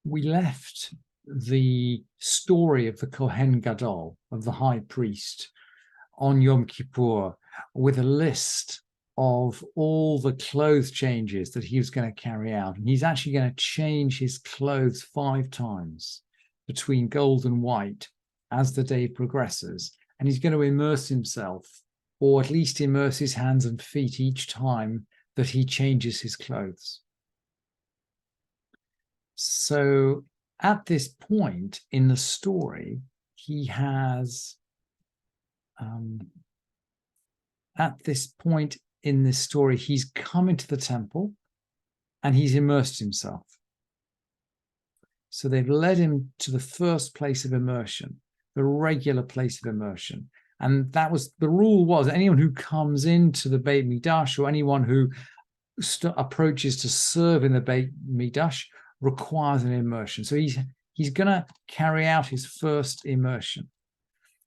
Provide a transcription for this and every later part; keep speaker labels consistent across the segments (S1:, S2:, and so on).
S1: we left the story of the Kohen Gadol, of the high priest, on Yom Kippur with a list of all the clothes changes that he was going to carry out. And he's actually going to change his clothes 5 times between gold and white as the day progresses. And he's going to immerse himself, or at least immerse his hands and feet each time that he changes his clothes. So at this point in the story, he has, he's come into the temple and he's immersed himself. So they've led him to the first place of immersion, the regular place of immersion. And that was, the rule was, anyone who comes into the Beit Mikdash, or anyone who approaches to serve in the Beit Mikdash, requires an immersion. So he's going to carry out his first immersion.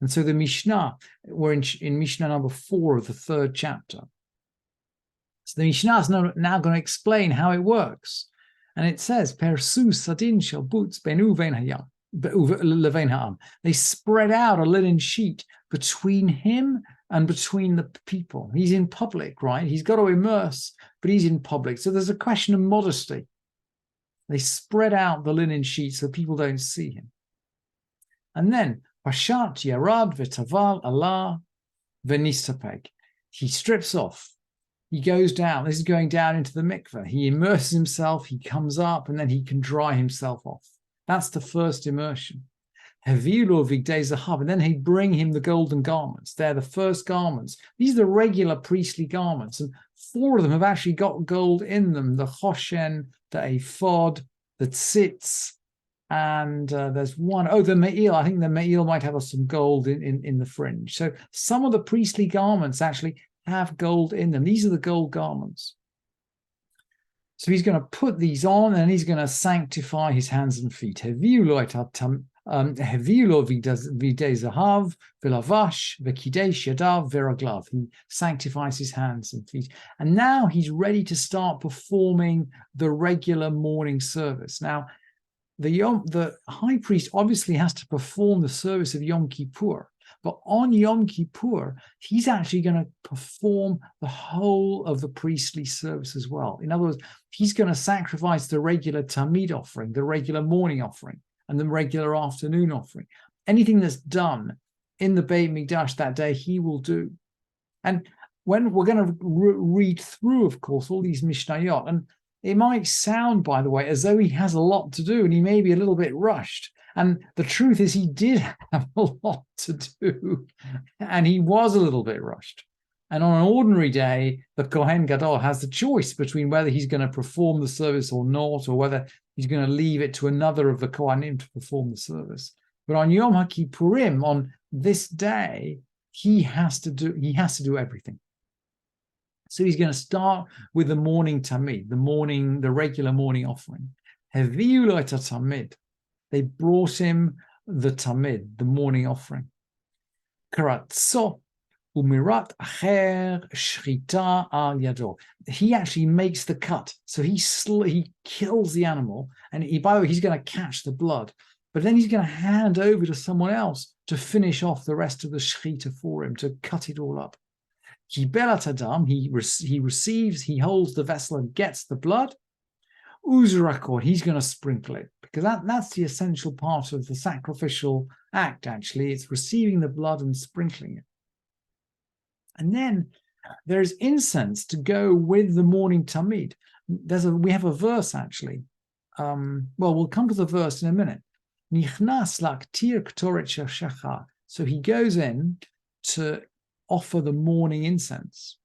S1: And so the Mishnah, we're in Mishnah number 4 of the 3rd chapter. So the Mishnah is now going to explain how it works. And it says, Persu sadin shel butz benu levein ha'am. They spread out a linen sheet between him and between the people. He's in public, right? He's got to immerse, but he's in public. So there's a question of modesty. They spread out the linen sheet so people don't see him. And then, Pashat Yarad v'taval Allah v'nistapeg. He strips off. He goes down. This is going down into the mikveh. He immerses himself. He comes up, and then he can dry himself off. That's the first immersion. Hevilu v'gdei zahav, and then he bring him the golden garments. They're the first garments. These are the regular priestly garments, and 4 of them have actually got gold in them: the choshen, the ephod, the tzitz, and there's one, the me'il. I think the me'il might have some gold in the fringe. So some of the priestly garments actually have gold in them. These are the gold garments. So he's going to put these on, and he's going to sanctify his hands and feet. Heviulo v'dei zahav v'lavash v'kidesh yadav v'raglav. He sanctifies his hands and feet. And now he's ready to start performing the regular morning service. Now, the high priest obviously has to perform the service of Yom Kippur. But on Yom Kippur, he's actually going to perform the whole of the priestly service as well. In other words, he's going to sacrifice the regular Tamid offering, the regular morning offering, and the regular afternoon offering. Anything that's done in the Beit Mikdash that day, he will do. And when we're going to read through, of course, all these Mishnayot, and it might sound, by the way, as though he has a lot to do and he may be a little bit rushed. And the truth is, he did have a lot to do, and he was a little bit rushed. And on an ordinary day, the Kohen Gadol has the choice between whether he's going to perform the service or not, or whether he's going to leave it to another of the Kohanim to perform the service. But on Yom HaKippurim, on this day, he has to do everything. So he's going to start with the morning tamid, the regular morning offering. Heviu lo et tamid. They brought him the tamid, the morning offering. Karatzo umirat acher shrita al yado. He actually makes the cut. So he kills the animal, and by the way, he's going to catch the blood. But then he's going to hand over to someone else to finish off the rest of the shrita for him, to cut it all up. He holds the vessel and gets the blood. Uzurakor, he's going to sprinkle it, because that's the essential part of the sacrificial act, actually. It's receiving the blood and sprinkling it. And then there's incense to go with the morning tamid. We have a verse, actually. We'll come to the verse in a minute. Nichnas laktir ktoret shachar. So he goes in to offer the morning incense.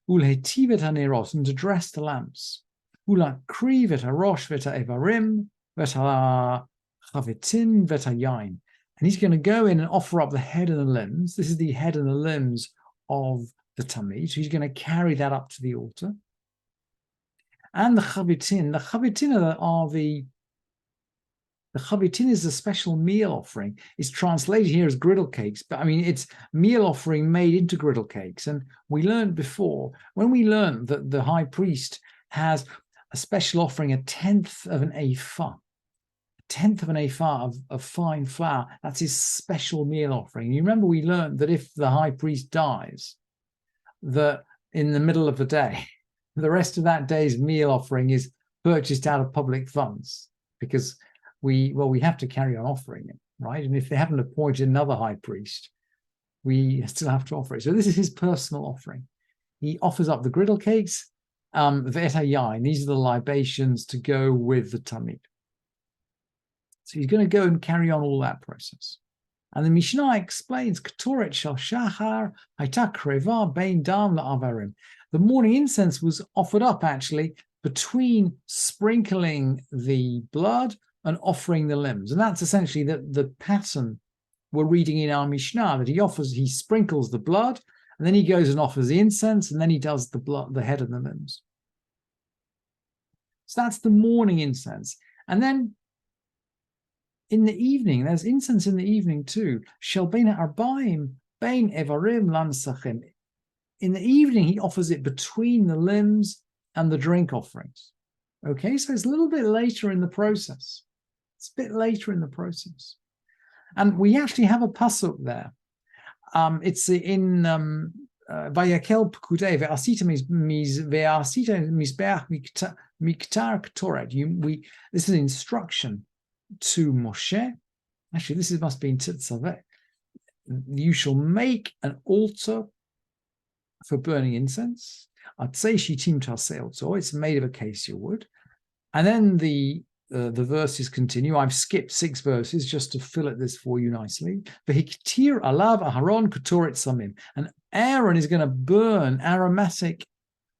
S1: Ulhetivet haneros, and to dress the lamps. Ulakri vet harosh vet ha'evarim vet ha'chavitin vet ha'yain. And he's going to go in and offer up the head and the limbs. This is the head and the limbs of the tamid. So he's going to carry that up to the altar. And the chavitin. The chavitin is a special meal offering. It's translated here as griddle cakes, but I mean, it's meal offering made into griddle cakes. And we learned before, when we learned that the high priest has a special offering, 1/10 of an ephah. tenth of an ephah of fine flour. That's his special meal offering. You remember we learned that if the high priest dies, that in the middle of the day, the rest of that day's meal offering is purchased out of public funds, because we have to carry on offering it, right? And if they haven't appointed another high priest, we still have to offer it. So this is his personal offering. He offers up the griddle cakes, v'et hayayin. These are the libations to go with the tamid. So he's going to go and carry on all that process. And the Mishnah explains, Ketoret shel shachar hayta kreva bein dam la'avarim. The morning incense was offered up actually between sprinkling the blood and offering the limbs. And that's essentially the pattern we're reading in our Mishnah, that he sprinkles the blood, and then he goes and offers the incense, and then he does the head and the limbs. So that's the morning incense. And then in the evening, there's incense in the evening too. Shel bein ha'arbaim bein evarim lansachim. In the evening, he offers it between the limbs and the drink offerings. Okay, so it's a little bit later in the process. It's a bit later in the process. And we actually have a pasuk there. It's in Vayakel Pekudei ve'asita mizbeach miktar ketoret. This is an instruction to Moshe. Actually, must be in Titzavet. You shall make an altar for burning incense. Atzei shitim taseh also. It's made of acacia wood. And then the verses continue. I've skipped 6 verses just to fillet this for you nicely. V'hiktir alav Aharon ketoret samim. And Aaron is going to burn aromatic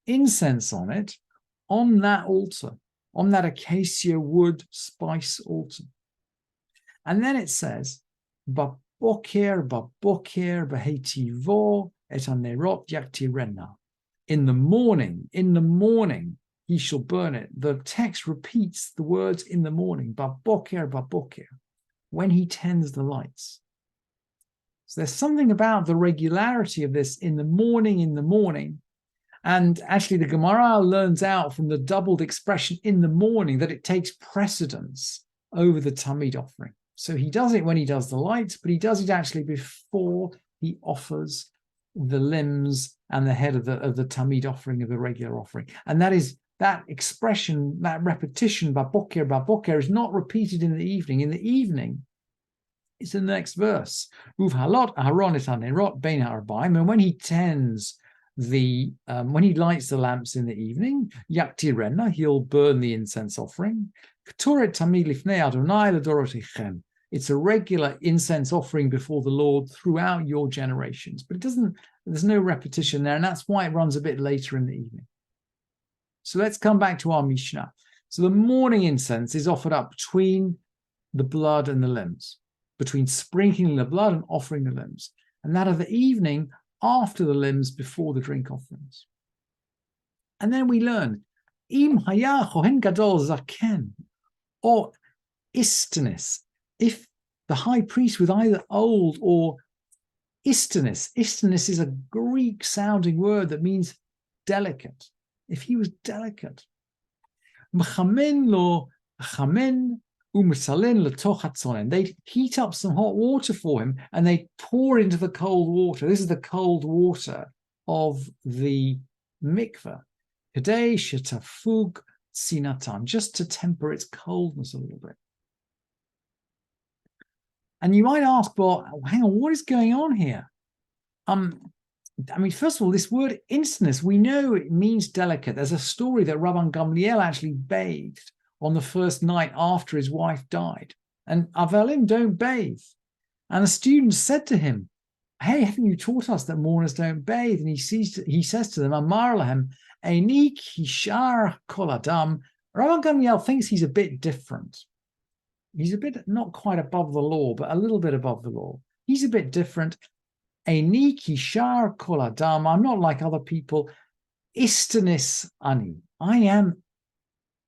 S1: incense on it, on that altar, on that acacia wood spice altar. And then it says, Baboker b'heitivo et hanerot yaktirena. In the morning, he shall burn it. The text repeats the words in the morning, baboker, when he tends the lights. So there's something about the regularity of this in the morning. And actually the Gemara learns out from the doubled expression in the morning that it takes precedence over the tamid offering. So he does it when he does the lights, but he does it actually before he offers the limbs and the head of the tamid offering, of the regular offering. And that expression, that repetition, baboker, is not repeated in the evening. In the evening, it's in the next verse. Uv halot Aharon et hanerot bein ha'arbaim. And when he tends when he lights the lamps in the evening, yaktirena, he'll burn the incense offering. Ketoret tamid lifnei Adonai ledorotechem. It's a regular incense offering before the Lord throughout your generations. But there's no repetition there, and that's why it runs a bit later in the evening. So let's come back to our Mishnah. So the morning incense is offered up between the blood and the limbs, between sprinkling the blood and offering the limbs. And that of the evening, after the limbs, before the drink offerings. And then we learn, Im haya kohen gadol zaken, or istanis, if the high priest was either old or istanis. Istanis is a Greek-sounding word that means delicate. If he was delicate, they'd heat up some hot water for him and they'd pour into the cold water. This is the cold water of the mikveh, just to temper its coldness a little bit. And you might ask, well, hang on, what is going on here? First of all, this word instanus, we know it means delicate. There's a story that Rabban Gamliel actually bathed on the first night after his wife died. And Avalim don't bathe. And the students said to him, hey, haven't you taught us that mourners don't bathe? And he says to them, Amar lahem, einik hishar kol adam. Rabban Gamliel thinks he's a bit different. He's a bit, not quite above the law, but a little bit above the law. He's a bit different. Eini kishar kol adam. I'm not like other people. Istanis ani. I am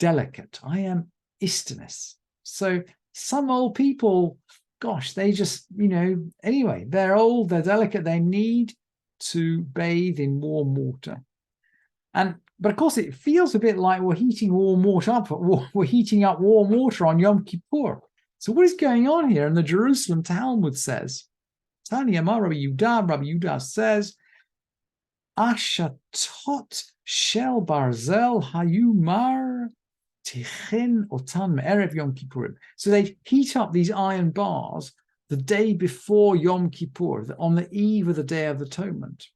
S1: delicate. I am istanis. So some old people, gosh, they just, anyway, they're old, they're delicate, they need to bathe in warm water. But of course, it feels a bit like we're heating warm water up. We're heating up warm water on Yom Kippur. So what is going on here? And the Jerusalem Talmud says, Tanya Amar Rabbi Yudah says, Ashatot shel barzel hayumar tichin otan me'erev Yom Kippurim. So they heat up these iron bars the day before Yom Kippur, on the eve of the Day of Atonement.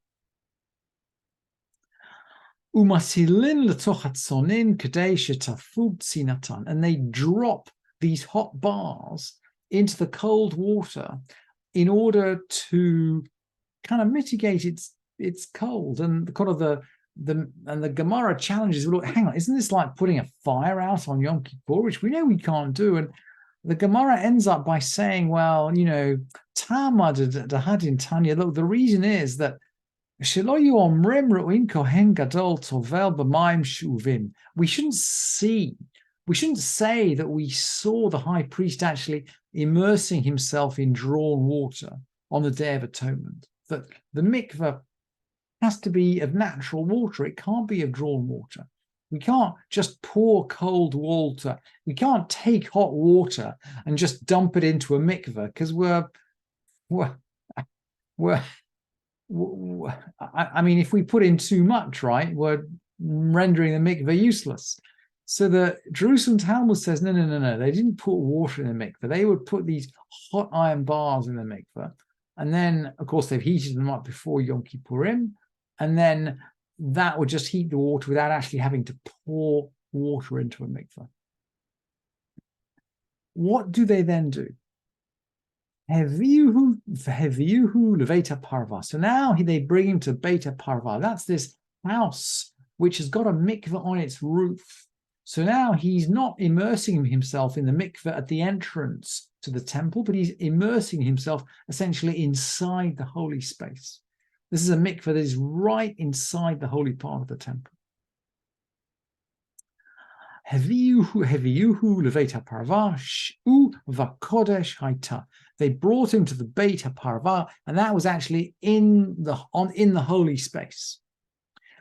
S1: Umasilin letoch hatzonin kadei shetafug tzinatan, and they drop these hot bars into the cold water in order to kind of mitigate its cold. And kind of the Gemara challenges, well, look, hang on, isn't this like putting a fire out on Yom Kippur, which we know we can't do? And the Gemara ends up by saying, well, Tamad Hadin Tanya, look, the reason is that we shouldn't say that we saw the high priest actually immersing himself in drawn water on the Day of Atonement. That the mikveh has to be of natural water. It can't be of drawn water. We can't just pour cold water. We can't take hot water and just dump it into a mikveh, because I mean, if we put in too much, right, we're rendering the mikveh useless. So the Jerusalem Talmud says, no. They didn't put water in the mikveh. They would put these hot iron bars in the mikveh. And then, of course, they've heated them up before Yom Kippurim. And then that would just heat the water without actually having to pour water into a mikveh. What do they then do? Heviuhu leveta parva. So now they bring him to Beta Parva. That's this house which has got a mikveh on its roof. So now he's not immersing himself in the mikveh at the entrance to the temple, but he's immersing himself essentially inside the holy space. This is a mikveh that is right inside the holy part of the temple. Heviuhu leveta parva shu vakodesh haita. They brought him to the Beit HaParva, and that was actually in the holy space.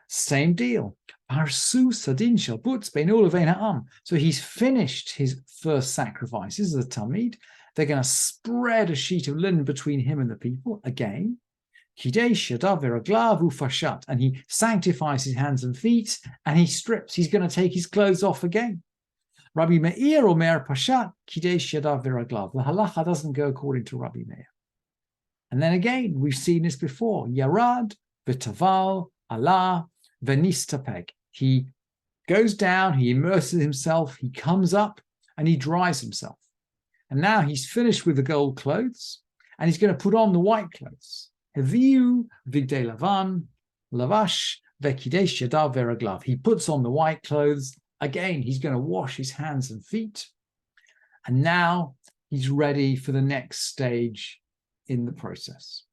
S1: Same deal. Parsu sadin shel butz beinu levein ha'am. So he's finished his first sacrifices as a tamid. They're going to spread a sheet of linen between him and the people again. Kidesh yadav v'raglav ufashat, and he sanctifies his hands and feet, and he strips. He's going to take his clothes off again. Rabbi Meir Omer Pashat Kidesh Yadav V'Raglav. The halacha doesn't go according to Rabbi Meir. And then again, we've seen this before. Yarad v'taval Allah v'nistapeg. He goes down, he immerses himself, he comes up, and he dries himself. And now he's finished with the gold clothes, and he's going to put on the white clothes. Heviu v'gdei lavan lavash v'kidesh yadav v'raglav. He puts on the white clothes. Again, he's going to wash his hands and feet. And now he's ready for the next stage in the process.